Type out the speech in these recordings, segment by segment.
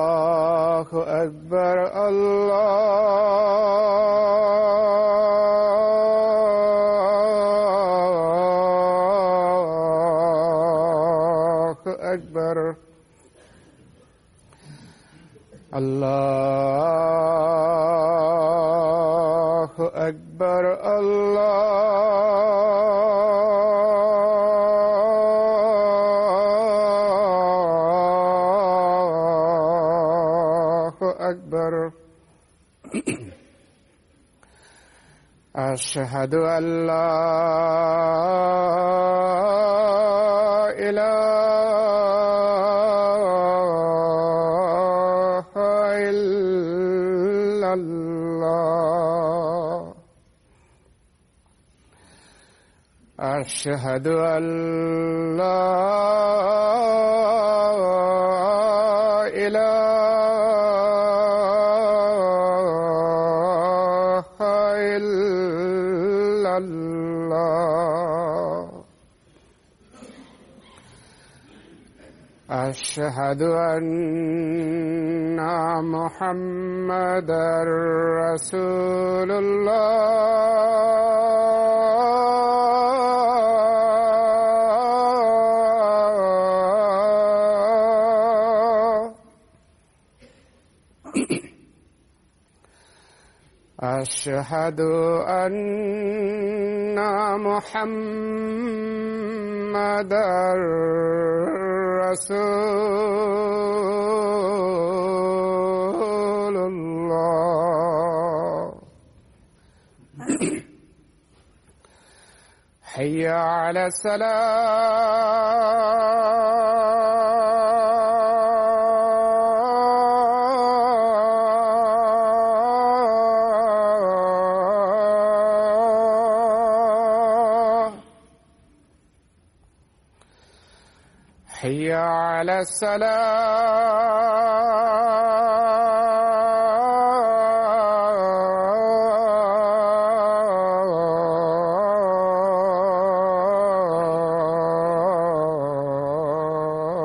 الله أكبر الله أكبر الله أكبر الله أكبر أشهد أن لا إله إلا الله أشهد أن لا إله إلا الله أشهد أن محمدًا رسول الله أشهد أن محمدًا رسول الله حي على الصلاة حي على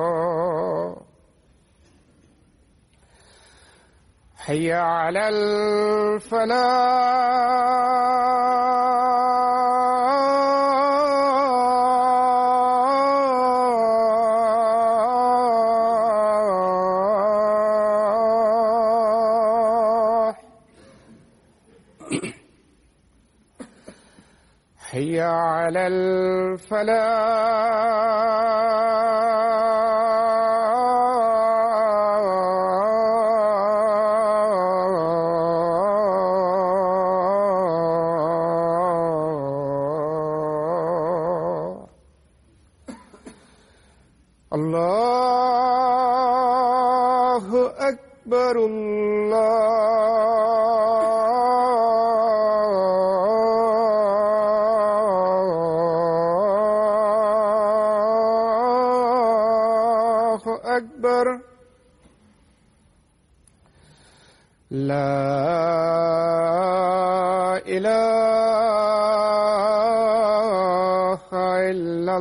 الصلاة حي على الفلاح حي على الفلاح الله أكبر الله أكبر لا إله إلا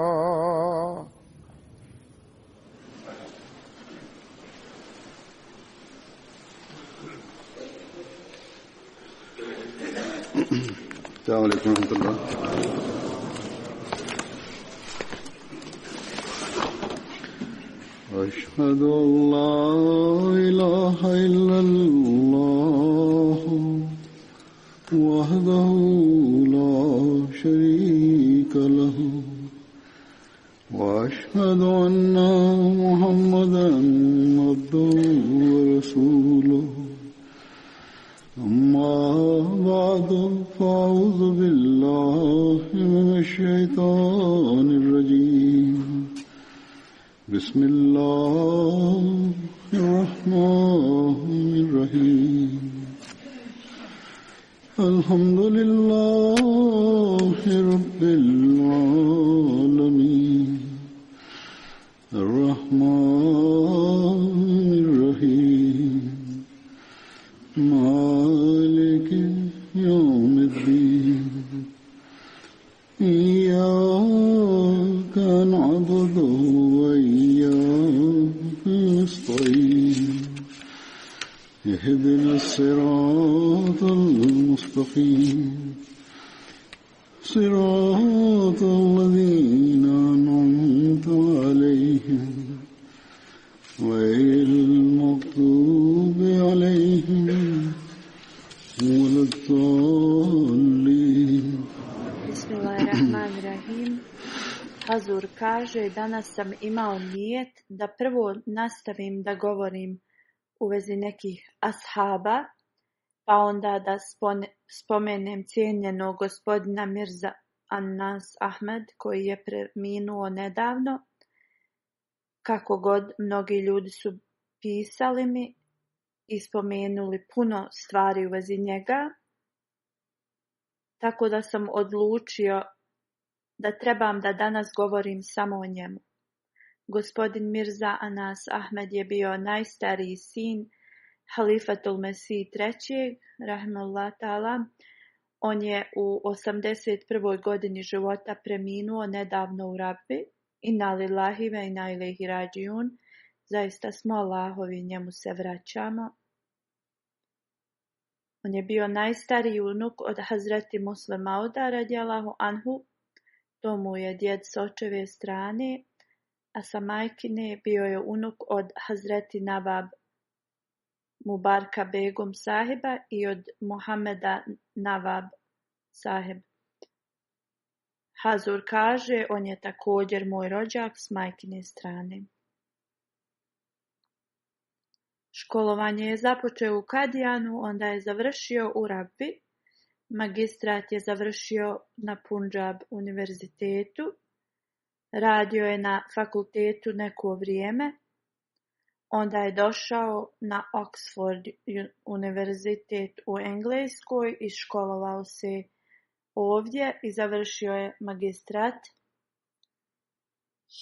الله السلام عليكم ورحمة الله. أشهد أن لا إله إلا الله وحده لا شريك له وأشهد أن محمدًا عبده ورسوله أما بعد فأعوذ بالله من الشيطان الرجيم بسم الله الرحمن الرحيم الحمد لله رب العالمين الرحمن الرحيم مالك يوم الدين الصراط المستقيم صراط الذين أنعمت عليهم غير المغضوب عليهم ولا الضالين. Bismillahirrahmanirrahim. Hazur kaže, danas sam imao nijet da prvo nastavim da govorim u vezi nekih ashaba, pa onda da spomenem cijenjenog gospodina Mirza Anas Ahmed koji je preminuo nedavno. Kako god, mnogi ljudi su pisali mi i spomenuli puno stvari u vezi njega, tako da sam odlučio da trebam da danas govorim samo o njemu. Gospodin Mirza Anas Ahmed je bio najstariji sin Halifatul Mesih III, rahimahullah ta'ala. On je u 81. godini života preminuo nedavno u Rabbi. Inna lillahi ve inna ilaihi rađiun. Zaista smo Allahovi, njemu se vraćamo. On je bio najstariji unuk od Hazreti Muslim Mauda radijallahu anhu. To mu je djed s očeve strane, a sa majkine bio je unuk od Hazreti Nawab Mubarka Begum sahiba i od Muhameda Nawab sahib. Hazur kaže, on je također moj rođak s majkine strane. Školovanje je započeo u Kadijanu, onda je završio u Rabbi. Magistrat je završio na Punjab univerzitetu. Radio je na fakultetu neko vrijeme. Onda je došao na Oxford univerzitet u Engleskoj i školovao se ovdje i završio je magistrat.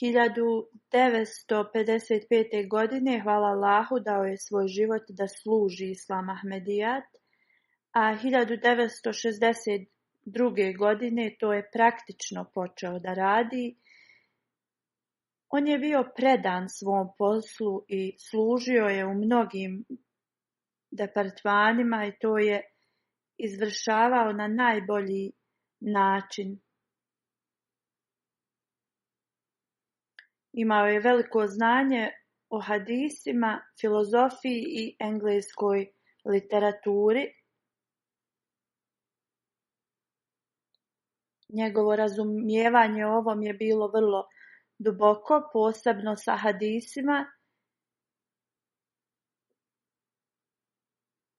1955. godine, hvala Allahu, dao je svoj život da služi Islam Ahmedijat, a 1962. godine to je praktično počeo da radi. On je bio predan svom poslu i služio je u mnogim departmanima i to je izvršavao na najbolji način. Imao je veliko znanje o hadisima, filozofiji i engleskoj literaturi. Njegovo razumijevanje o ovom je bilo vrlo duboko, posebno sa hadisima.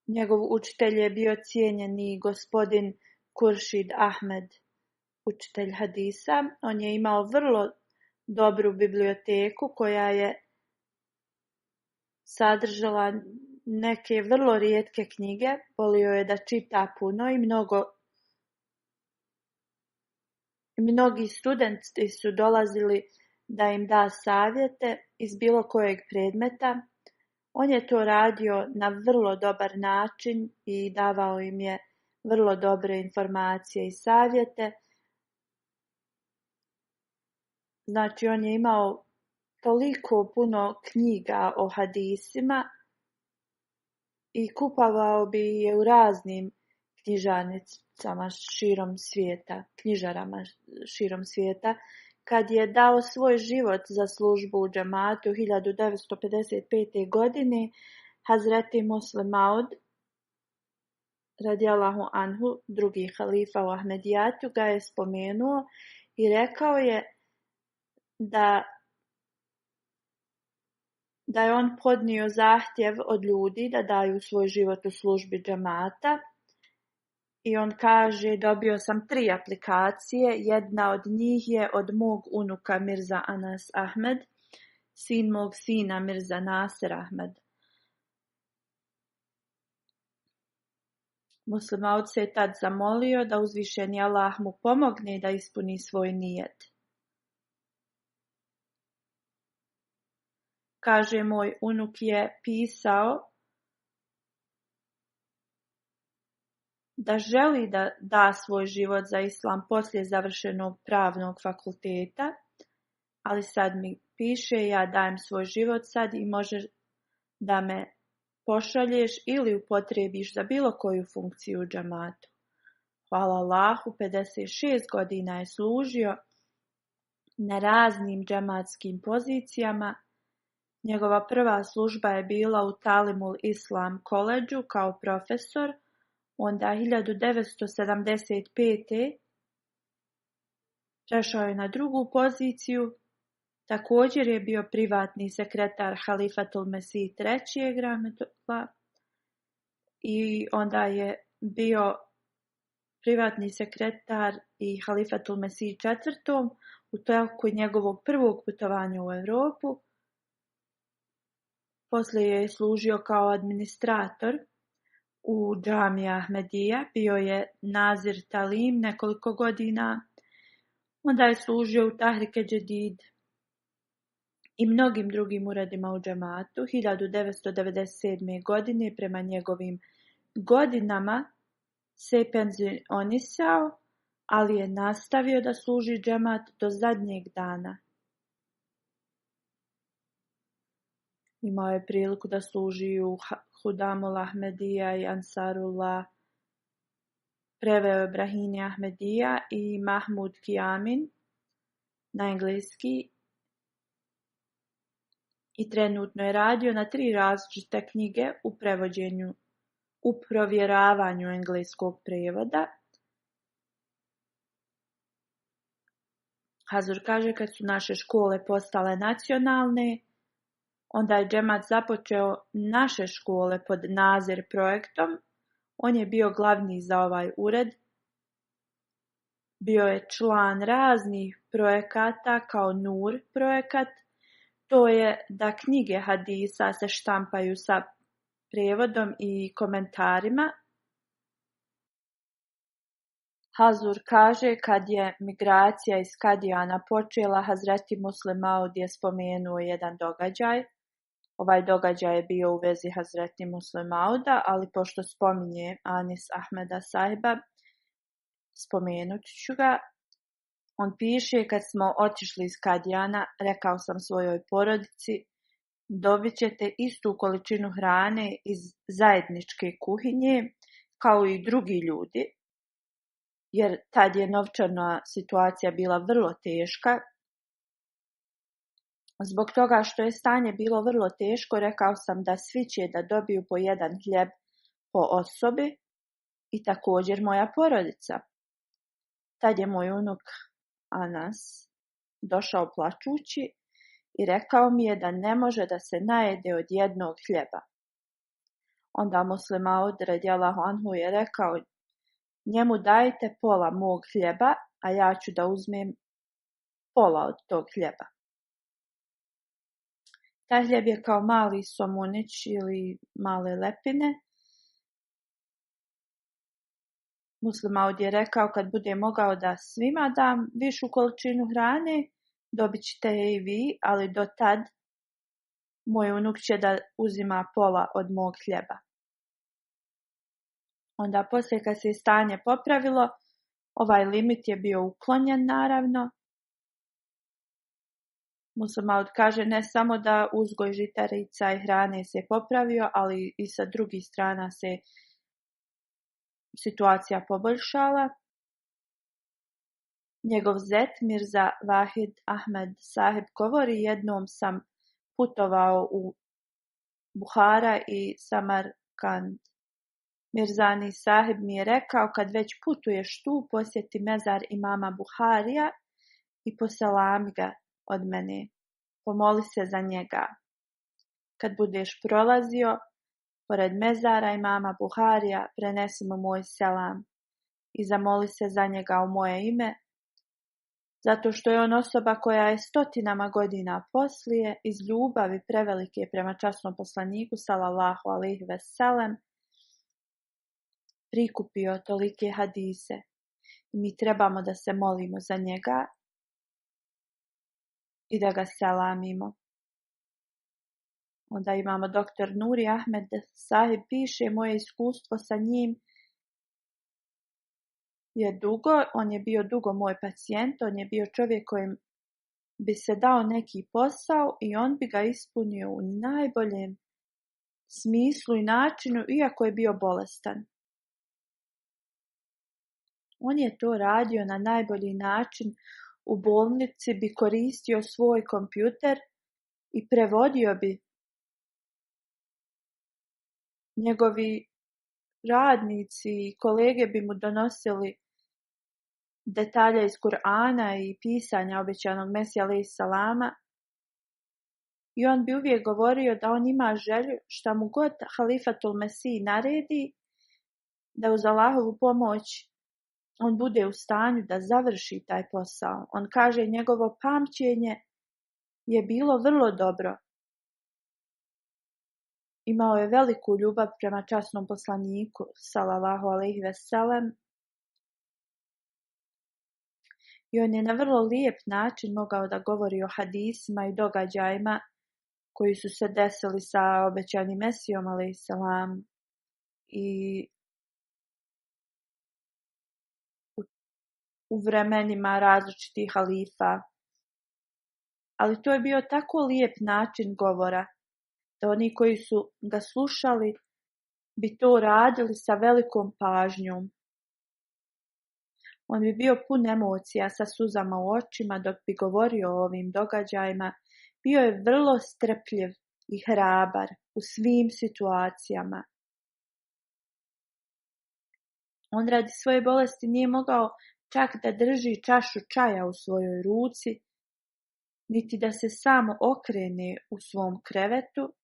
Njegov učitelj je bio cijenjeni gospodin Kuršid Ahmed, učitelj hadisa. On je imao vrlo dobru biblioteku koja je sadržala neke vrlo rijetke knjige. Volio je da čita puno i mnogi studenti su dolazili da im da savjete iz bilo kojeg predmeta. On je to radio na vrlo dobar način i davao im je vrlo dobre informacije i savjete. Znači, on je imao toliko puno knjiga o hadisima i kupovao bi je u raznim knjižarnicama širom svijeta. Kad je dao svoj život za službu u džematu 1955. godine, Hazreti Muslim Maud radijallahu anhu, drugi halifa u Ahmedijatu, ga je spomenuo i rekao je da je on podnio zahtjev od ljudi da daju svoj život u službi džemata. I on kaže, dobio sam 3 aplikacije, jedna od njih je od mog unuka Mirza Anas Ahmed, sin mog sina Mirza Nasir Ahmed. Muslim Maud se je tad zamolio da uzvišeni Allah mu pomogne da ispuni svoj nijet. Kaže, moj unuk je pisao da želi da da svoj život za islam poslije završenog pravnog fakulteta, ali sad mi piše, ja dajem svoj život sad i može da me pošalješ ili upotrebiš za bilo koju funkciju u džematu. Hvala Allahu, 56 godina je služio na raznim džematskim pozicijama. Njegova prva služba je bila u Talimul Islam koledžu kao profesor, onda 1975. prešao je na drugu poziciju. Također je bio privatni sekretar Halifatul Mesih III. Rahmetullah i onda je bio privatni sekretar i Halifatul Mesih IV. U toku njegovog prvog putovanja u Europu. Poslije je služio kao administrator u džamiji Ahmedija, bio je Nazir Talim nekoliko godina, onda je služio u Tahrike Džedid i mnogim drugim uredima u džematu. 1997. godine prema njegovim godinama se penzionisao, ali je nastavio da služi džemat do zadnjeg dana. Imao je priliku da služi u Hudamul Ahmedija i Ansarullah. Preveo je Brahini Ahmedija i Mahmud Kiamin na engleski i trenutno je radio na 3 različite knjige u provjeravanju engleskog prevoda. Hazur kaže, kad su naše škole postale nacionalne, onda je džemat započeo naše škole pod Nazir projektom. On je bio glavni za ovaj ured. Bio je član raznih projekata kao Nur projekat. To je da knjige hadisa se štampaju sa prijevodom i komentarima. Hazur kaže, kad je migracija iz Kadijana počela, Hazreti Muslim Maud je spomenuo jedan događaj. Ovaj događaj je bio u vezi Hazreti Muslim Mauda, ali pošto spominje Anis Ahmeda Sahiba, spomenut ću ga. On piše, kad smo otišli iz Kadijana, rekao sam svojoj porodici, dobit ćete istu količinu hrane iz zajedničke kuhinje, kao i drugi ljudi, jer tad je novčana situacija bila vrlo teška. Zbog toga što je stanje bilo vrlo teško, rekao sam da svi će da dobiju po jedan hljeb po osobi i također moja porodica. Tad je moj unuk Anas došao plačući i rekao mi je da ne može da se najede od jednog hljeba. Onda Muslim Maud radijallahu anhu je rekao, njemu dajte pola mog hljeba, a ja ću da uzmem pola od tog hljeba. Taj hljeb je kao mali somunić ili male lepine. Muslim Maud je rekao, kad bude mogao da svima dam višu količinu hrane, dobit ćete je i vi, ali do tad moj unuk će da uzima pola od mog hljeba. Onda poslije kad se stanje popravilo, ovaj limit je bio uklonjen naravno. Muslim Maud kaže, ne samo da uzgoj žitarica i hrane se popravio, ali i sa drugih strana se situacija poboljšala. Njegov zet Mirza Vahid Ahmed Sahib govori, jednom sam putovao u Buhara i Samarkand. Mirzani Sahib mi je rekao, kad već putuješ tu, posjeti mezar imama Buharija i poselami ga od mene. Pomoli se za njega. Kad budeš prolazio pored mezara imama Buharija, prenesi mu moj selam i zamoli se za njega u moje ime, zato što je on osoba koja je stotinama godina poslije iz ljubavi prevelike prema časnom poslaniku sallallahu alejhi ve sellem prikupio tolike hadise. Mi trebamo da se molimo za njega i da ga selamimo. Onda imamo doktor Nuri Ahmed Sahib piše, moje iskustvo sa njim je dugo, on je bio dugo moj pacijent, on je bio čovjek kojem bi se dao neki posao i on bi ga ispunio u najboljem smislu i načinu, iako je bio bolestan. On je to radio na najbolji način. U bolnici bi koristio svoj kompjuter i prevodio bi. Njegovi radnici i kolege bi mu donosili detalje iz Kur'ana i pisanja obećanog Mesija alejhi salama. I on bi uvijek govorio da on ima želju šta mu god halifatul Mesih naredi, da uz Allahovu pomoć on bude u stanju da završi taj posao. On kaže njegovo pamćenje je bilo vrlo dobro. Imao je veliku ljubav prema časnom poslaniku, salallahu alejhi ve sellem. I on je na vrlo lijep način mogao da govori o hadisima i događajima koji su se desili sa obećanim Mesijom alejhi salam i u vremenima različitih halifa. Ali to je bio tako lijep način govora da oni koji su ga slušali bi to radili sa velikom pažnjom. On bi bio pun emocija sa suzama u očima dok bi govorio o ovim događajima. Bio je vrlo strpljiv i hrabar u svim situacijama. On radi svoje bolesti nije mogao čak da drži čašu čaja u svojoj ruci, niti da se samo okrene u svom krevetu.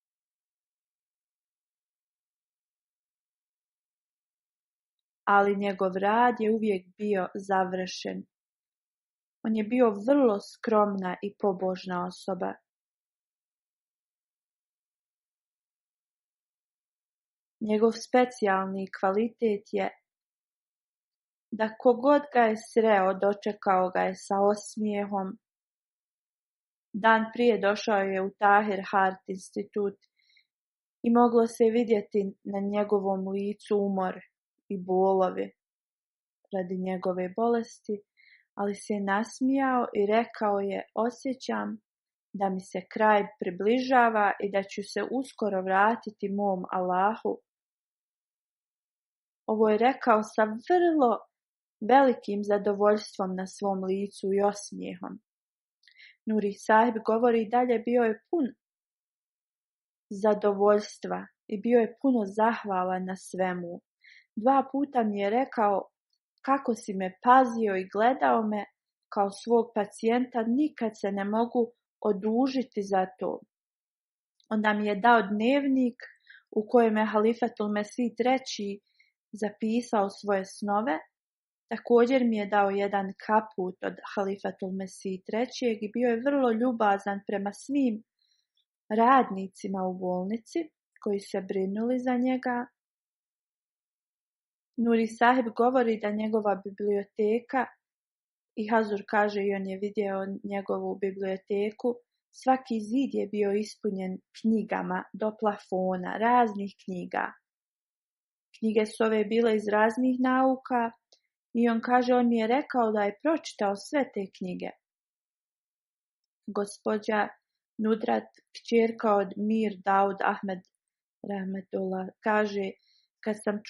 Ali njegov rad je uvijek bio završen. On je bio vrlo skromna i pobožna osoba. Njegov specijalni kvalitet je da kogod ga je sreo, dočekao ga je sa osmijehom. Dan prije došao je u Tahir Heart institut i moglo se vidjeti na njegovom licu umor i bolovi radi njegove bolesti, ali se je nasmijao i rekao je: osjećam da mi se kraj približava i da ću se uskoro vratiti mom Allahu. Ovo je rekao sa vrlo velikim zadovoljstvom na svom licu i osmijehom. Nuri sahib govori dalje, bio je pun zadovoljstva i bio je puno zahvalan na svemu. 2 puta mi je rekao kako si me pazio i gledao me kao svog pacijenta, nikad se ne mogu odužiti za to. Onda mi je dao dnevnik u kojem je halifatul Mesih III zapisao svoje snove. Također mi je dao jedan kaput od halifatul Mesih III i bio je vrlo ljubazan prema svim radnicima u bolnici koji se brinuli za njega. Nuri sahib govori da njegova biblioteka, i Hazur kaže i on je vidio njegovu biblioteku, svaki zid je bio ispunjen knjigama do plafona, raznih knjiga. Knjige su ove bile iz raznih nauka i on kaže, on mi je rekao da je pročitao sve te knjige. Gospođa Nudrat, kćerka od Mir Daud Ahmed Rahmetullah, kaže, kad sam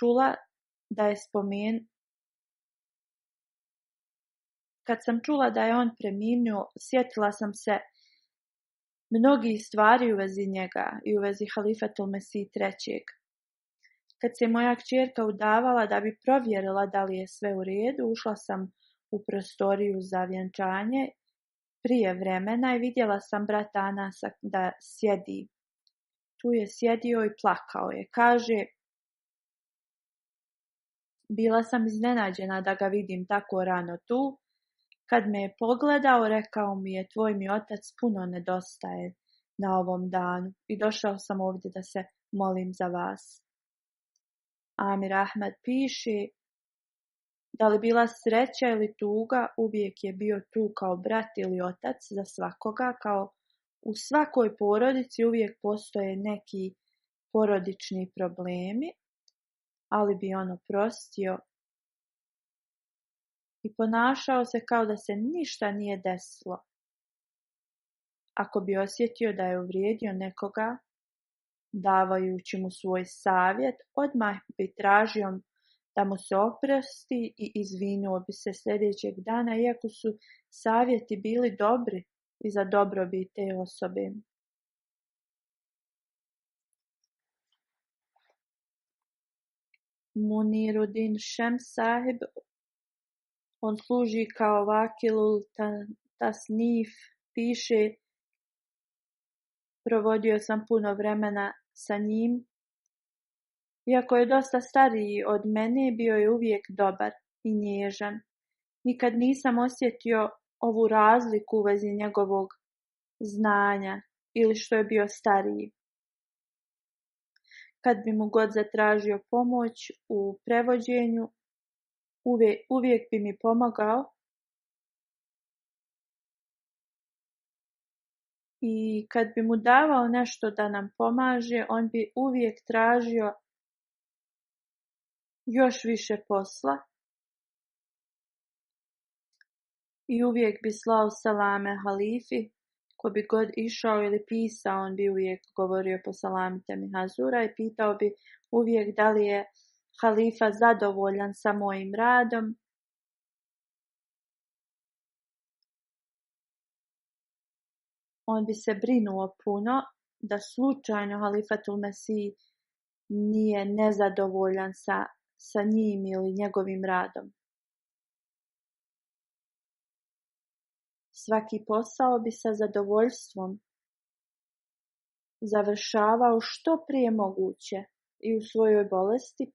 čula da je on preminuo, sjetila sam se mnogih stvari u vezi njega i u vezi halifatul Mesih III. Kad se moja kćerka udavala da bi provjerila da li je sve u redu, ušla sam u prostoriju za vjenčanje prije vremena i vidjela sam brata Anasa da sjedi. Tu je sjedio i plakao je. Kaže, bila sam iznenađena da ga vidim tako rano tu. Kad me je pogledao, rekao mi je, tvoj mi otac puno nedostaje na ovom danu i došao sam ovdje da se molim za vas. Amir Ahmed piše, da li bila sreća ili tuga, uvijek je bio tu kao brat ili otac za svakoga, kao u svakoj porodici uvijek postoje neki porodični problemi, ali bi on oprostio i ponašao se kao da se ništa nije desilo. Ako bi osjetio da je uvrijedio nekoga, davajući mu svoj savjet, odmah bi tražio da mu se oprosti i izvinuo bi se sljedećeg dana, iako su savjeti bili dobri i za dobrobit te osobe. Muniruddin Šems sahib, on služi kao vakilul tasnif, piše: provodio sam puno vremena sa njim. Iako je dosta stariji od mene, bio je uvijek dobar i nježan. Nikad nisam osjetio ovu razliku u vezi njegovog znanja ili što je bio stariji. Kad bi mu god zatražio pomoć u prevođenju, uvijek bi mi pomogao. I kad bi mu davao nešto da nam pomaže, on bi uvijek tražio još više posla i uvijek bi slao salame halifi. Ko bi god išao ili pisao, on bi uvijek govorio posalamite mi Hazura i pitao bi uvijek da li je halifa zadovoljan sa mojim radom. On bi se brinuo puno da slučajno halifatul Mesih nije nezadovoljan sa njim ili njegovim radom. Svaki posao bi sa zadovoljstvom završavao što prije moguće i u svojoj bolesti.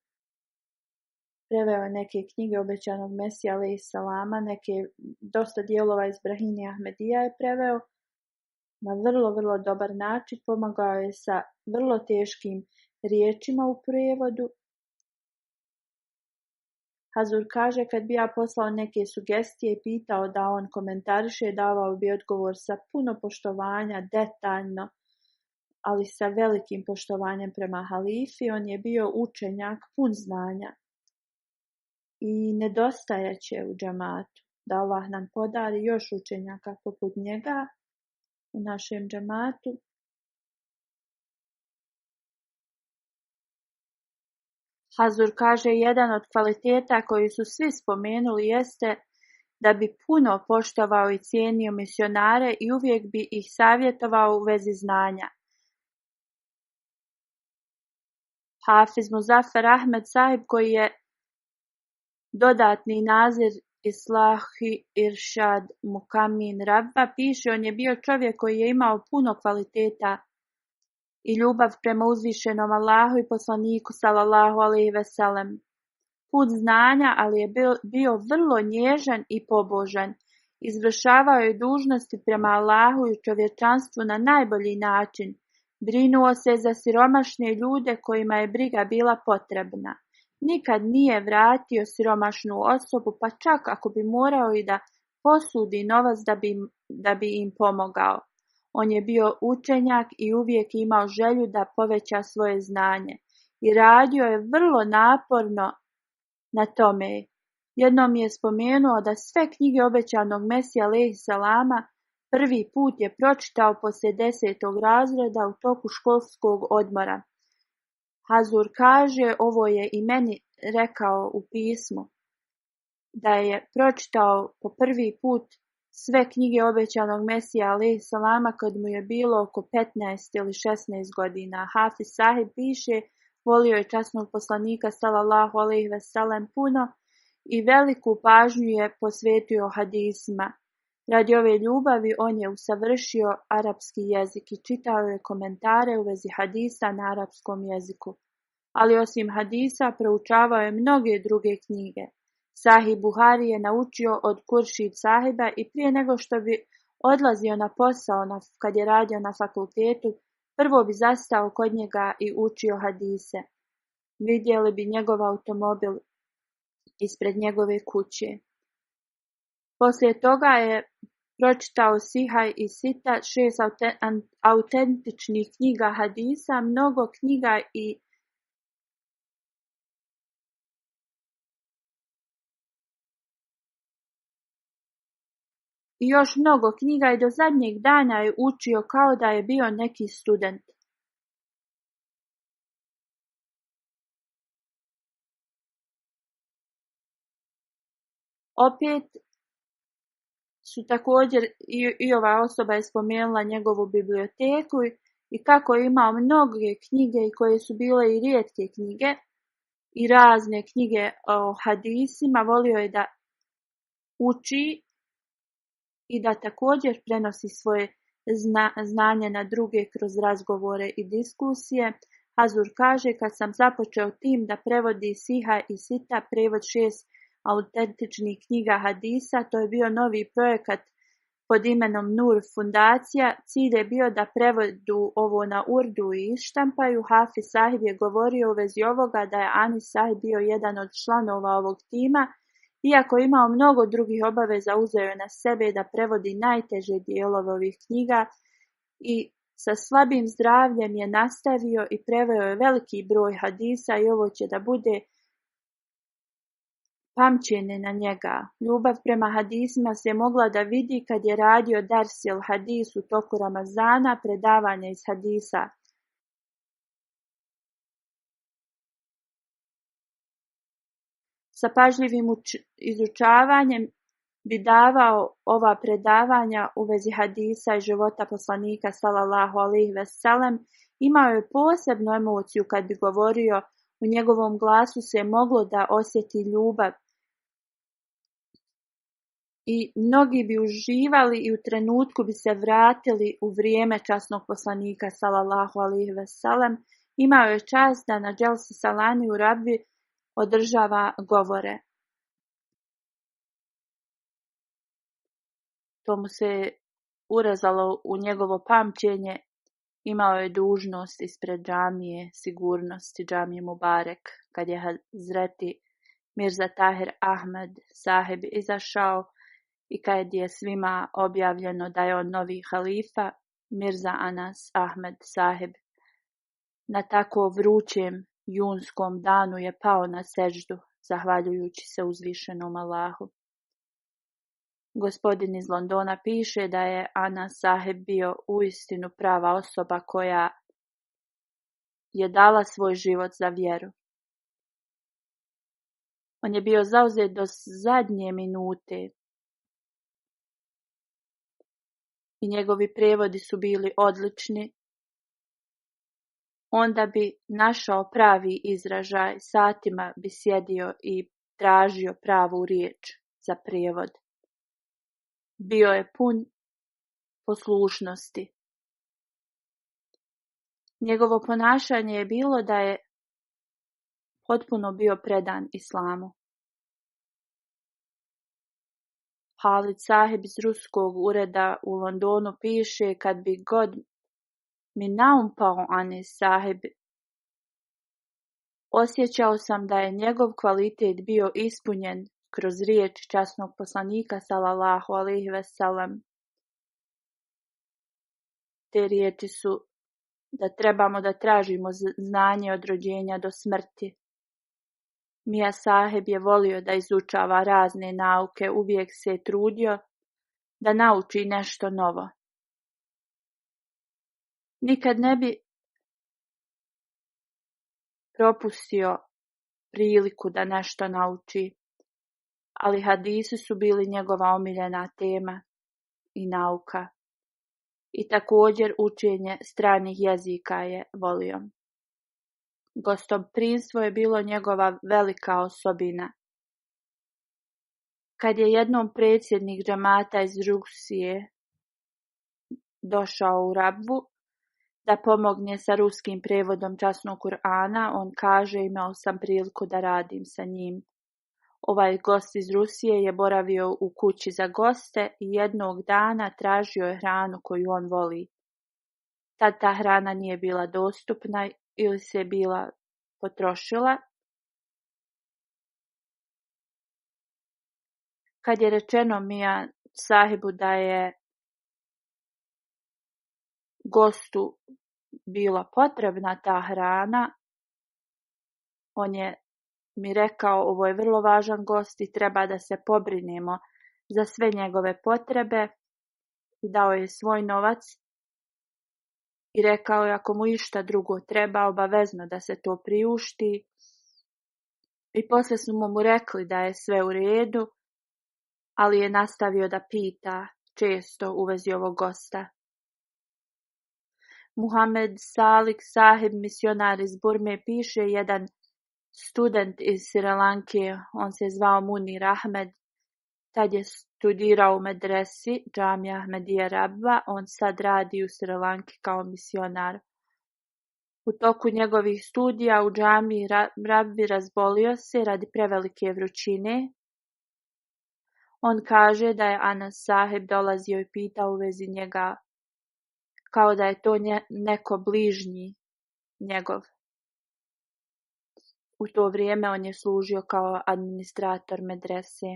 Preveo je neke knjige obećanog Mesija alejhi salama, neke dosta dijelova iz Brahini Ahmedija je preveo na vrlo dobar način, pomagao je sa vrlo teškim riječima u prijevodu. Hazur kaže, kad bi ja poslao neke sugestije i pitao da on komentariše, davao bi odgovor sa puno poštovanja, detaljno, ali sa velikim poštovanjem prema halifi. On je bio učenjak, pun znanja i nedostajaće u džamatu. Da Allah nam podari još učenjaka poput njega u našem džamatu. Hazur kaže, jedan od kvaliteta koji su svi spomenuli jeste da bi puno poštovao i cijenio misionare i uvijek bi ih savjetovao u vezi znanja. Hafiz Muzafer Ahmed sahib, koji je dodatni nazir Islahi Iršad Mukamin Rabba, piše, on je bio čovjek koji je imao puno kvaliteta i ljubav prema uzvišenom Allahu i poslaniku sallallahu alejhi ve sellem. Put znanja, ali je bio vrlo nježan i pobožan. Izvršavao je dužnosti prema Allahu i čovječanstvu na najbolji način. Brinuo se za siromašne ljude kojima je briga bila potrebna. Nikad nije vratio siromašnu osobu, pa čak ako bi morao i da posudi novac da bi im pomogao. On je bio učenjak i uvijek imao želju da poveća svoje znanje. I radio je vrlo naporno na tome. Jednom je spomenuo da sve knjige obećanog Mesija alejhi salama prvi put je pročitao poslije 10. razreda u toku školskog odmora. Hazur kaže, ovo je i meni rekao u pismu, da je pročitao po prvi put sve knjige obećanog Mesija alejhi salama kad mu je bilo oko 15 ili 16 godina. Hafiz sahib piše, volio je časnog poslanika sallallahu alejhi ve sellem puno i veliku pažnju je posvetio hadisima. Radi ove ljubavi on je usavršio arapski jezik i čitao je komentare u vezi hadisa na arapskom jeziku. Ali osim hadisa proučavao je mnoge druge knjige. Sahih Buhari je naučio od Kuršid sahiba i prije nego što bi odlazio na posao kad je radio na fakultetu, prvo bi zastao kod njega i učio hadise. Vidjeli bi njegov automobil ispred njegove kuće. Poslije toga je pročitao Sihaj i Sita, 6 autentičnih knjiga hadisa, mnogo knjiga i još mnogo knjiga i do zadnjeg dana je učio kao da je bio neki student. Opet su također i ova osoba je spomenula njegovu biblioteku i kako je imao mnoge knjige i koje su bile i rijetke knjige i razne knjige o hadisima. Volio je da uči i da također prenosi svoje znanje na druge kroz razgovore i diskusije. Hazur kaže, kad sam započeo tim da prevodi Siha i Sita, prevod 6 autentičnih knjiga hadisa, to je bio novi projekat pod imenom Nur fundacija. Cilj je bio da prevodu ovo na urdu i ištampaju. Hafiz sahib je govorio u vezi ovoga da je Anis sahib bio jedan od članova ovog tima. Iako imao mnogo drugih obaveza, uzeo je na sebe da prevodi najteže dijelove ovih knjiga i sa slabim zdravljem je nastavio i preveo je veliki broj hadisa i ovo će da bude pamćenje na njega. Ljubav prema hadisima se mogla da vidi kad je radio Darsil hadis u toku Ramazana, predavanja iz hadisa. Sa pažljivim izučavanjem bi davao ova predavanja u vezi hadisa i života poslanika sallallahu alejhi ve sellem. Imao je posebnu emociju kad bi govorio, u njegovom glasu se moglo da osjeti ljubav. I mnogi bi uživali i u trenutku bi se vratili u vrijeme časnog poslanika sallallahu alejhi ve sellem. Imao je čast da na Dželsi Salani u Rabbi održava govore. To mu se urezalo u njegovo pamćenje. Imao je dužnost ispred džamije sigurnosti, džamije Mubarek, kad je Hazreti Mirza Tahir Ahmed sahib izašao i kad je svima objavljeno da je on novi halifa, Mirza Anas Ahmed sahib na tako vrućem junskom danu je pao na seždu, zahvaljujući se uzvišenom Allahu. Gospodin iz Londona piše da je Anas sahib bio uistinu prava osoba koja je dala svoj život za vjeru. On je bio zauzet do zadnje minute i njegovi prevodi su bili odlični. Onda bi našao pravi izražaj, satima bi sjedio i tražio pravu riječ za prijevod. Bio je pun poslušnosti. Njegovo ponašanje je bilo da je potpuno bio predan islamu. Halid sahib iz ruskog ureda u Londonu piše, kad bi god mi naumpao Anis sahib, osjećao sam da je njegov kvalitet bio ispunjen kroz riječ časnog poslanika sallallahu alejhi ve sellem. Te riječi su da trebamo da tražimo znanje od rođenja do smrti. Mija sahib je volio da izučava razne nauke, uvijek se je trudio da nauči nešto novo. Nikad ne bi propustio priliku da nešto nauči, ali hadisi su bili njegova omiljena tema i nauka. I također učenje stranih jezika je volio. Gostoprimstvo je bilo njegova velika osobina. Kad je jednom predsjednik džamata iz Rusije došao u Rabbu da pomogne sa ruskim prevodom časnog Kur'ana, on kaže, imao sam priliku da radim sa njim. Ovaj gost iz Rusije je boravio u kući za goste i jednog dana tražio je hranu koju on voli. Tad ta hrana nije bila dostupna ili se bila potrošila. Kad je rečeno Mija sahibu da je gostu bila potrebna ta hrana, on je mi rekao, ovo je vrlo važan gost i treba da se pobrinemo za sve njegove potrebe. Dao je svoj novac i rekao je, ako mu išta drugo treba, obavezno da se to priušti. I poslije smo mu rekli da je sve u redu ali je nastavio da pita često u vezi ovog gosta. Muhamed Salik Sahib, misionar iz Burme, piše, jedan student iz Sri Lanke, on se zvao Munir Ahmed, tad je studirao u medresi Džamija Ahmedija Rabba, on sad radi u Sri Lanki kao misionar. U toku njegovih studija u Džamiji Rabbi razbolio se radi prevelike vrućine. On kaže da je Anas Sahib dolazio i pitao u vezi njega, kao da je to neko bližnji njegov. U to vrijeme on je služio kao administrator medrese.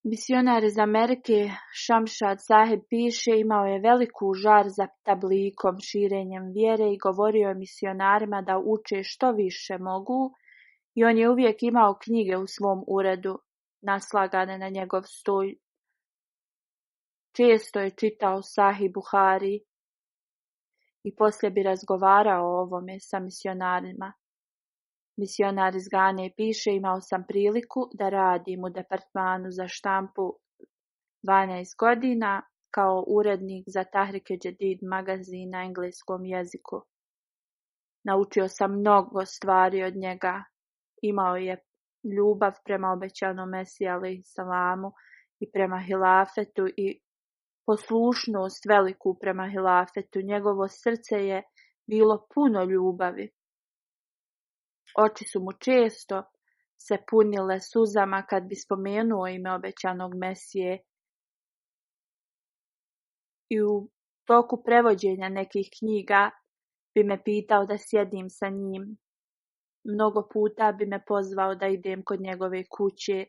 Misionar iz Amerike Shamshad Sahib piše, imao je veliku žar za tablikom, širenjem vjere i govorio je misionarima da uče što više mogu i on je uvijek imao knjige u svom uredu naslagane na njegov stol. Često je čitao Sahih Buhari i poslije bi razgovarao o ovome sa misionarima. Misionar iz Gane piše, imao sam priliku da radim u departmanu za štampu 12 godina kao urednik za Tahrike Jadid magazin na engleskom jeziku. Naučio sam mnogo stvari od njega. Imao je ljubav prema obećanom Mesiji alejhi salamu i prema hilafetu i poslušnost veliku prema hilafetu. Njegovo srce je bilo puno ljubavi. Oči su mu često se punile suzama kad bi spomenuo ime obećanog Mesije. I u toku prevođenja nekih knjiga bi me pitao da sjedim sa njim. Mnogo puta bi me pozvao da idem kod njegove kuće.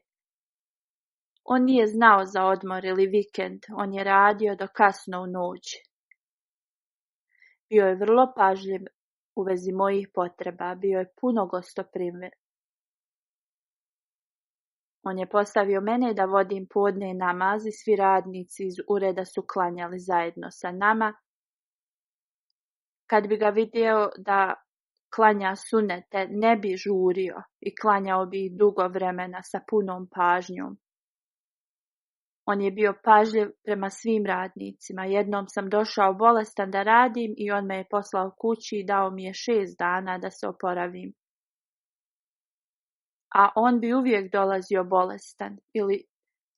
On nije znao za odmor ili vikend, on je radio do kasno u noć. Bio je vrlo pažljiv u vezi mojih potreba, bio je puno gostoprimljiv. On je postavio mene da vodim podne namaz i svi radnici iz ureda su klanjali zajedno sa nama. Kad bi ga vidio da klanja sunete, ne bi žurio i klanjao bi ih dugo vremena sa punom pažnjom. On je bio pažljiv prema svim radnicima. Jednom sam došao bolestan da radim i on me je poslao kući i dao mi je 6 dana da se oporavim. A on bi uvijek dolazio bolestan ili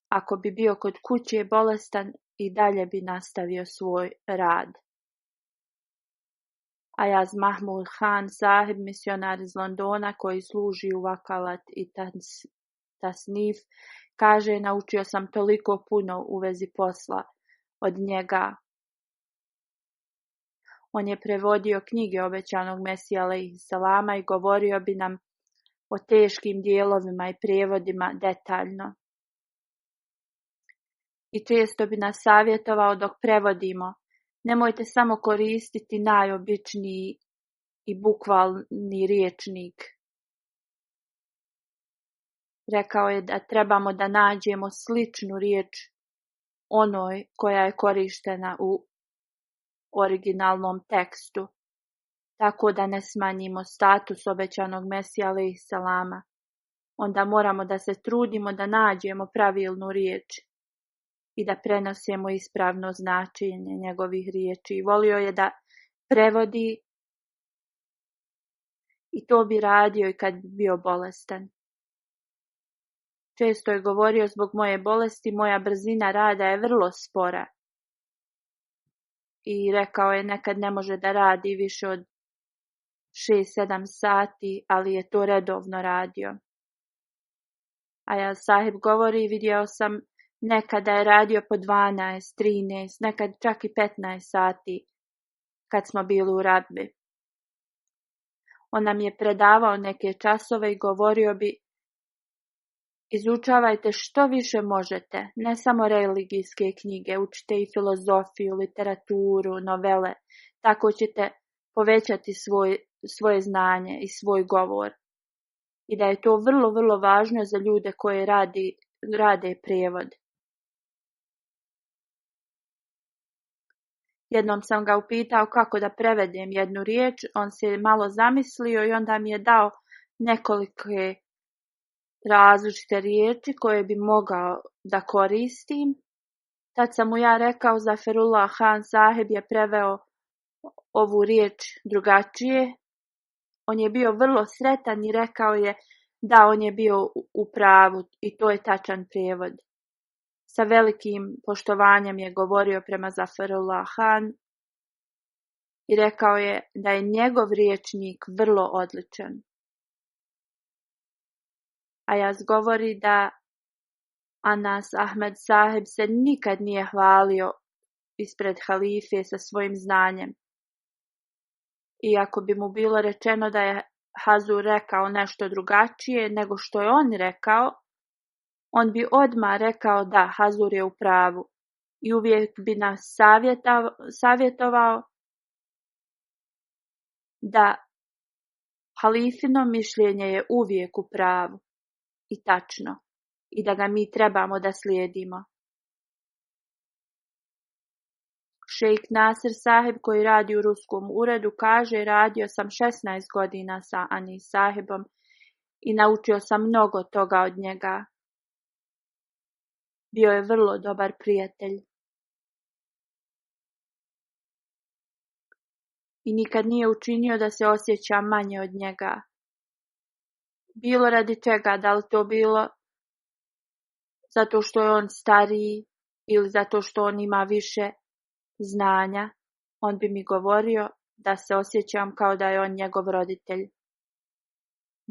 ako bi bio kod kuće bolestan i dalje bi nastavio svoj rad. Ayaz Mahmud Khan Sahib, misionar iz Londona koji služi u Vakalat i Tasnif, kaže, naučio sam toliko puno u vezi posla od njega. On je prevodio knjige obećanog Mesija alejhi salama i govorio bi nam o teškim dijelovima i prijevodima detaljno. I često bi nas savjetovao dok prevodimo, nemojte samo koristiti najobičniji i bukvalni riječnik. Rekao je da trebamo da nađemo sličnu riječ onoj koja je korištena u originalnom tekstu, tako da ne smanjimo status obećanog Mesija alejhi salama. Onda moramo da se trudimo da nađemo pravilnu riječ i da prenosimo ispravno značenje njegovih riječi. Volio je da prevodi i to bi radio i kad bi bio bolestan. Često je govorio, zbog moje bolesti moja brzina rada je vrlo spora. I rekao je nekad ne može da radi više od 6-7 sati, ali je to redovno radio. Ayaz Sahib govori, vidio sam nekada je radio po 12, 13, nekad čak i 15 sati kad smo bili u Rabbi. On nam je predavao neke časove i govorio bi, izučavajte što više možete, ne samo religijske knjige, učite i filozofiju, literaturu, novele, tako ćete povećati svoje znanje i svoj govor. I da je to vrlo, vrlo važno za ljude koji rade prijevod. Jednom sam ga upitao kako da prevedem jednu riječ, on se malo zamislio i onda mi je dao nekolike različite riječi koje bi mogao da koristim. Tad sam mu ja rekao, Zaferullah Han sahib je preveo ovu riječ drugačije. On je bio vrlo sretan i rekao je da on je bio u pravu i to je tačan prijevod. Sa velikim poštovanjem je govorio prema Zaferullah Han i rekao je da je njegov rječnik vrlo odličan. Ayaz govori da Anas Ahmed sahib se nikad nije hvalio ispred halife sa svojim znanjem. Iako bi mu bilo rečeno da je Hazur rekao nešto drugačije nego što je on rekao, on bi odmah rekao da Hazur je u pravu i uvijek bi nas savjetovao da halifino mišljenje je uvijek u pravu i tačno i da ga mi trebamo da slijedimo. Šejk Nasir sahib koji radi u ruskom uredu kaže, radio sam 16 godina sa Anis sahibom i naučio sam mnogo toga od njega. Bio je vrlo dobar prijatelj. I nikad nije učinio da se osjeća manje od njega. Bilo radi čega, da li to bilo zato što je on stariji ili zato što on ima više znanja, on bi mi govorio da se osjećam kao da je on njegov roditelj.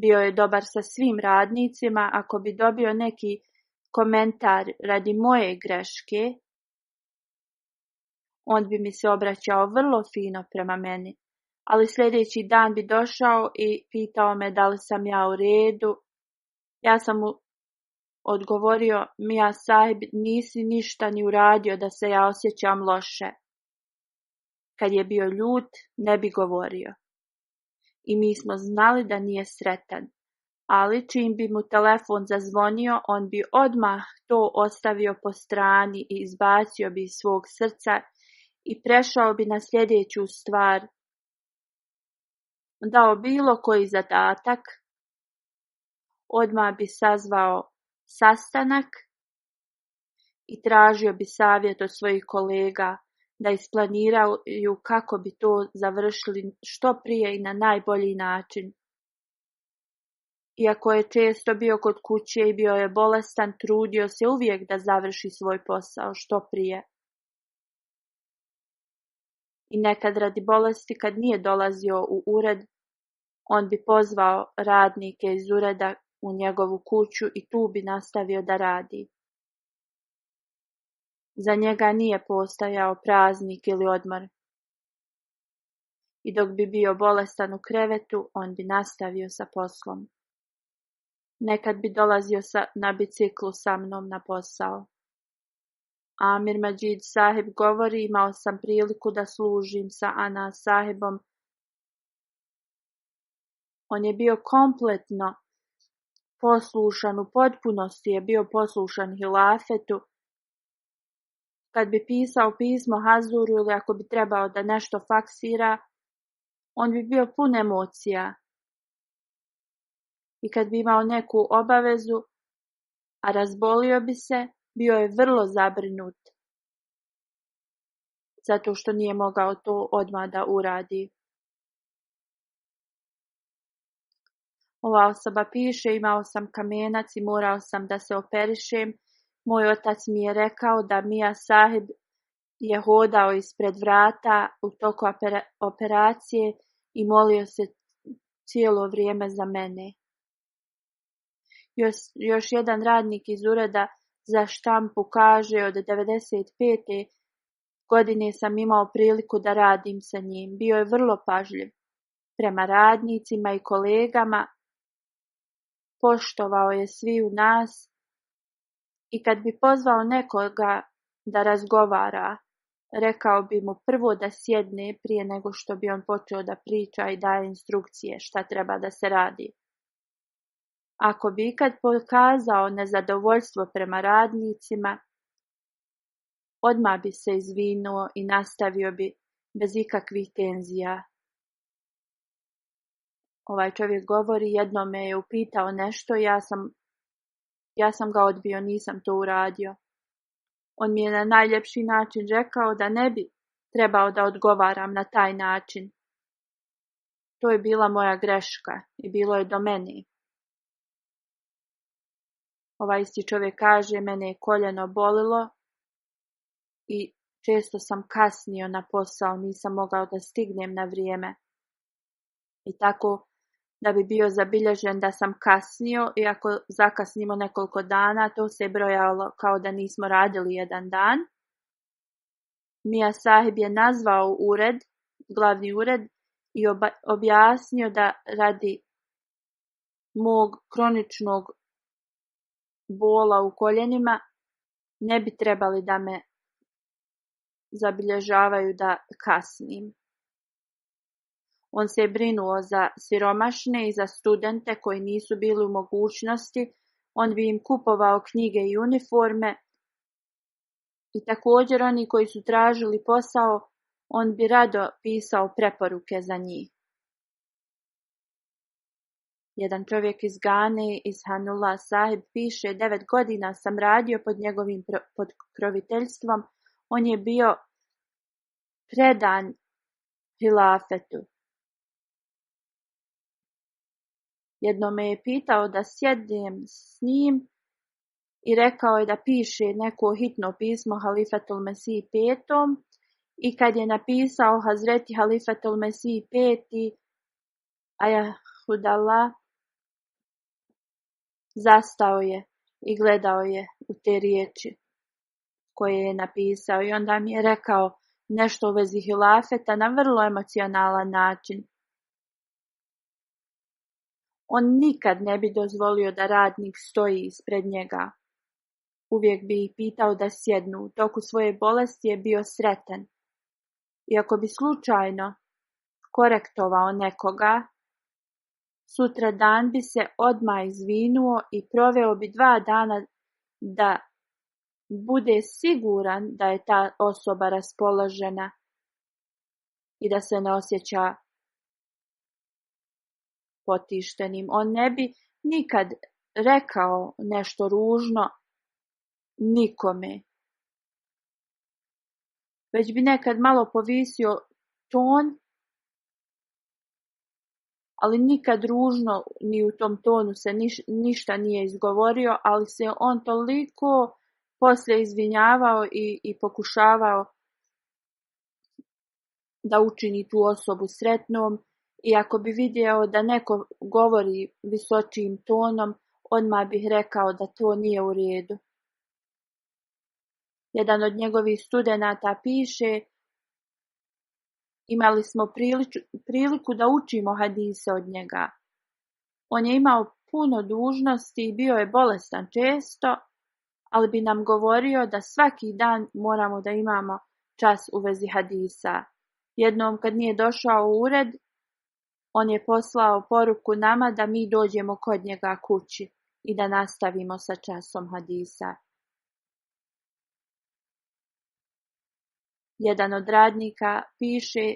Bio je dobar sa svim radnicima. Ako bi dobio neki komentar radi moje greške, on bi mi se obraćao vrlo fino prema meni, ali sljedeći dan bi došao i pitao me da li sam ja u redu. Ja sam mu odgovorio, Mija sahib, nisi ništa ni uradio da se ja osjećam loše. Kad je bio ljut, ne bi govorio. I mi smo znali da nije sretan, ali čim bi mu telefon zazvonio, on bi odmah to ostavio po strani i izbacio bi iz svog srca i prešao bi na sljedeću stvar. Dao bilo koji zadatak, odmah bi sazvao sastanak i tražio bi savjet od svojih kolega da isplaniraju kako bi to završili što prije i na najbolji način. Iako je često bio kod kuće i bio je bolestan, trudio se uvijek da završi svoj posao što prije. I nekad radi bolesti, kad nije dolazio u ured, on bi pozvao radnike iz ureda u njegovu kuću i tu bi nastavio da radi. Za njega nije postojao praznik ili odmor. I dok bi bio bolestan u krevetu, on bi nastavio sa poslom. Nekad bi dolazio na biciklu sa mnom na posao. Amir Majid sahib govori, imao sam priliku da služim sa Anas sahibom. On je bio kompletno poslušan, u potpunosti je bio poslušan hilafetu. Kad bi pisao pismo Hazuru ili ako bi trebao da nešto faksira, on bi bio pun emocija. I kad bi imao neku obavezu, a razbolio bi se, bio je vrlo zabrinut. Zato što nije mogao to odmah da uradi. Ova osoba piše, imao sam kamenac i morao sam da se operišem. Moj otac mi je rekao da Mija sahib je hodao ispred vrata u toku operacije i molio se cijelo vrijeme za mene. Još jedan radnik iz ureda za štampu kaže, od 95. godine sam imao priliku da radim sa njim. Bio je vrlo pažljiv prema radnicima i kolegama. Poštovao je svi u nas i kad bi pozvao nekoga da razgovara, rekao bi mu prvo da sjedne prije nego što bi on počeo da priča i daje instrukcije šta treba da se radi. Ako bi ikad pokazao nezadovoljstvo prema radnicima, odmah bi se izvinuo i nastavio bi bez ikakvih tenzija. Ovaj čovjek govori, jednom me je upitao nešto, ja sam Ja sam ga odbio, nisam to uradio. On mi je na najljepši način rekao da ne bi trebao da odgovaram na taj način. To je bila moja greška i bilo je do mene. Ovaj isti čovjek kaže, mene je koljeno bolilo i često sam kasnio na posao, nisam mogao da stignem na vrijeme. I tako da bi bio zabilježen da sam kasnio i ako zakasnimo nekoliko dana, to se brojalo kao da nismo radili jedan dan. Mija Sahib je nazvao glavni ured i objasnio da radi mog kroničnog bola u koljenima ne bi trebali da me zabilježavaju da kasnim. On se je brinuo za siromašne i za studente koji nisu bili u mogućnosti. On bi im kupovao knjige i uniforme i također oni koji su tražili posao, on bi rado pisao preporuke za njih. Jedan čovjek iz Gane, iz Hanullah Sahib, piše, 9 godina sam radio pod njegovim pokroviteljstvom. On je bio predan hilafetu. Jednom me je pitao da sjednem s njim i rekao je da piše neko hitno pismo Halifatul Mesih V. I kad je napisao Hazreti Halifatul Mesih V. Ajahudallah, zastao je i gledao je u te riječi koje je napisao i onda mi je rekao nešto u vezi hilafeta na vrlo emocionalan način. On nikad ne bi dozvolio da radnik stoji ispred njega. Uvijek bi ih pitao da sjednu. U toku svoje bolesti je bio sretan. I ako bi slučajno korektovao nekoga, sutra dan bi se odmah izvinuo i proveo bi 2 dana da bude siguran da je ta osoba raspoložena i da se ne osjeća potištenim. On ne bi nikad rekao nešto ružno nikome. Već bi nekad malo povisio ton, ali nikad ružno ni u tom tonu se ništa nije izgovorio, ali se on toliko poslije izvinjavao i pokušavao da učini tu osobu sretnom. I ako bi vidio da neko govori visočijim tonom, odmah bih rekao da to nije u redu. Jedan od njegovih studenata piše, imali smo priliku da učimo hadise od njega. On je imao puno dužnosti i bio je bolestan često, ali bi nam govorio da svaki dan moramo da imamo čas u vezi hadisa. Jednom kad nije došao u ured, on je poslao poruku nama da mi dođemo kod njega kući i da nastavimo sa časom hadisa. Jedan od radnika piše,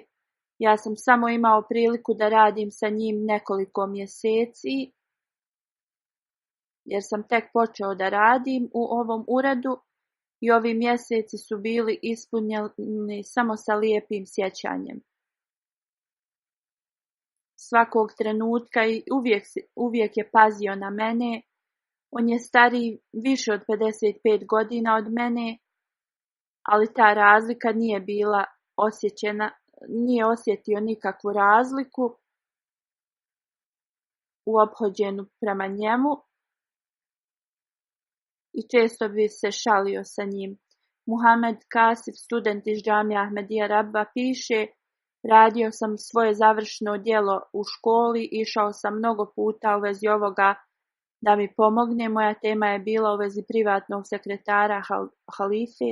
ja sam samo imao priliku da radim sa njim nekoliko mjeseci, jer sam tek počeo da radim u ovom uredu i ovi mjeseci su bili ispunjeni samo sa lijepim sjećanjem. Svakog trenutka i uvijek je pazio na mene. On je stariji više od 55 godina od mene, ali ta razlika nije bila osjećena, nije osjetio nikakvu razliku u ophođenju prema njemu i često bi se šalio sa njim. Muhammed Kasif, student iz Džamija Ahmedija Rabba, piše, radio sam svoje završno djelo u školi, išao sam mnogo puta u vezi ovoga da mi pomogne. Moja tema je bila u vezi privatnog sekretara halife.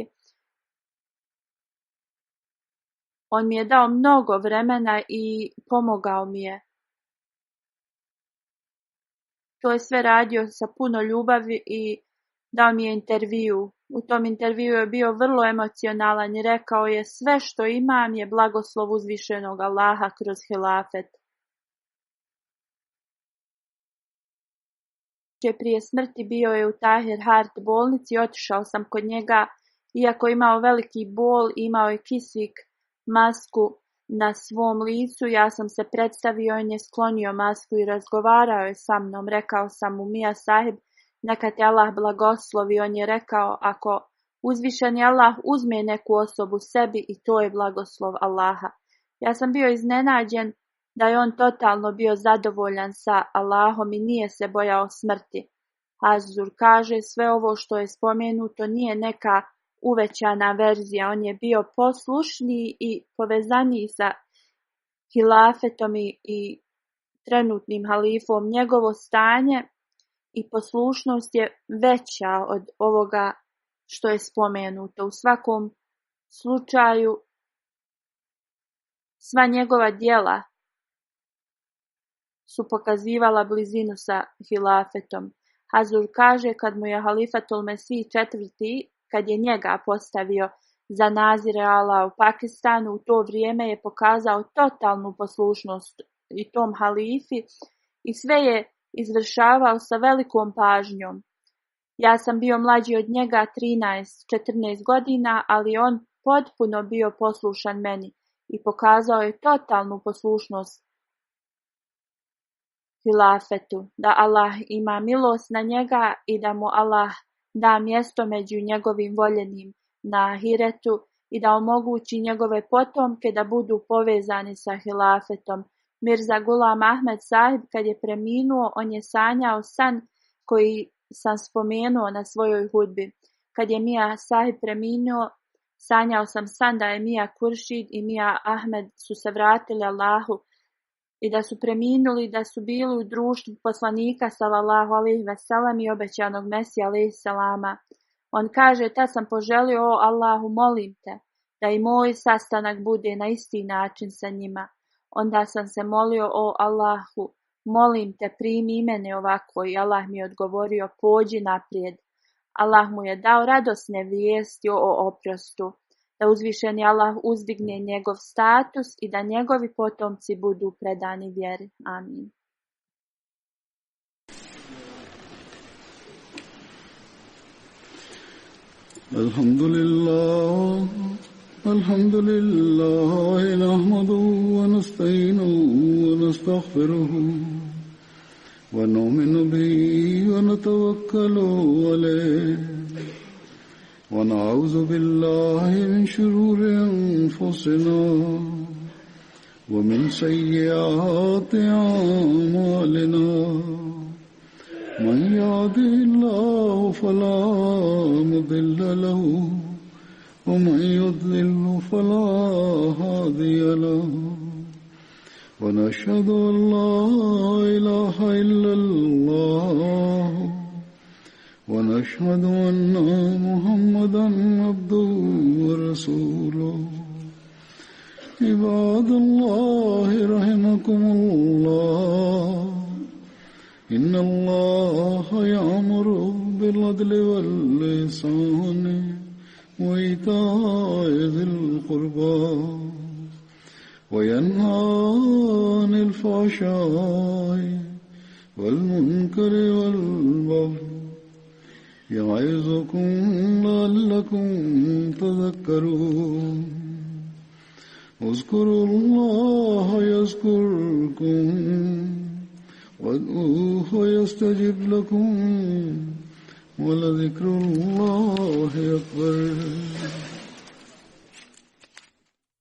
On mi je dao mnogo vremena i pomogao mi je. To je sve radio sa puno ljubavi i dao mi je intervju. U tom intervju je bio vrlo emocionalan i rekao je, sve što imam je blagoslov uzvišenog Allaha kroz hilafet. prije smrti bio je u Tahir Hart bolnici i otišao sam kod njega. Iako imao veliki bol, imao je kisik masku na svom licu, ja sam se predstavio, on je sklonio masku i razgovarao je sa mnom. Rekao sam mu, Mija sahib, neka te Allah blagoslovi. On je rekao, ako uzvišeni Allah uzme neku osobu sebi, i to je blagoslov Allaha. Ja sam bio iznenađen da je on totalno bio zadovoljan sa Allahom i nije se bojao smrti. Hazur kaže, sve ovo što je spomenuto nije neka uvećana verzija. On je bio poslušniji i povezaniji sa hilafetom i trenutnim halifom. Njegovo stanje i poslušnost je veća od ovoga što je spomenuto. U svakom slučaju, sva njegova djela su pokazivala blizinu sa hilafetom. Hazur kaže, kad mu je halifatul Mesih IV, kad je njega postavio za nazire Allah u Pakistanu, u to vrijeme je pokazao totalnu poslušnost i tom halifi i sve je izvršavao sa velikom pažnjom. Ja sam bio mlađi od njega 13-14 godina, ali on potpuno bio poslušan meni i pokazao je totalnu poslušnost hilafetu. Da Allah ima milost na njega i da mu Allah da mjesto među njegovim voljenim na ahiretu i da omogući njegove potomke da budu povezani sa hilafetom. Mirza Gulam Ahmed sahib kad je preminuo, on je sanjao san koji sam spomenuo na svojoj hudbi. Kad je Mija sahib preminuo, sanjao sam san da je Mija Kuršid i Mija Ahmed su se vratili Allahu i da su preminuli, da su bili u društvu poslanika sallallahu alejhi ve sellem i obećanog Mesija alejhi selama. On kaže, tad sam poželio, o Allahu, molim te da i moj sastanak bude na isti način sa njima. Onda sam se molio, o Allahu, molim te, primi mene ovako, i Allah mi je odgovorio, pođi naprijed. Allah mu je dao radosne vijesti o oprostu, da uzvišeni Allah uzdigne njegov status i da njegovi potomci budu predani vjeri. Amin. Alhamdulillah, alhamdulillah, nahmaduhu wa nasta'inuhu wa nastaghfiruhu wa nu'minu bihi wa natawakkalu alayhi wa na'udhu billahi min shururi anfusina wa min sayyiati a'malina. من يهده الله فلا مضل له ومن يضلل فلا هادي له ونشهد أن لا إله إلا الله ونشهد أن محمدا عبده ورسوله. عباد الله رحمكم الله، إن الله يأمر بالعدل والإحسان وإيتاء ذي القربى وينهى عن الفحشاء والمنكر والبغي يعظكم لعلكم تذكرون. اذكروا الله يذكركم وادعوه يستجب لكم ولذكر الله أكبر.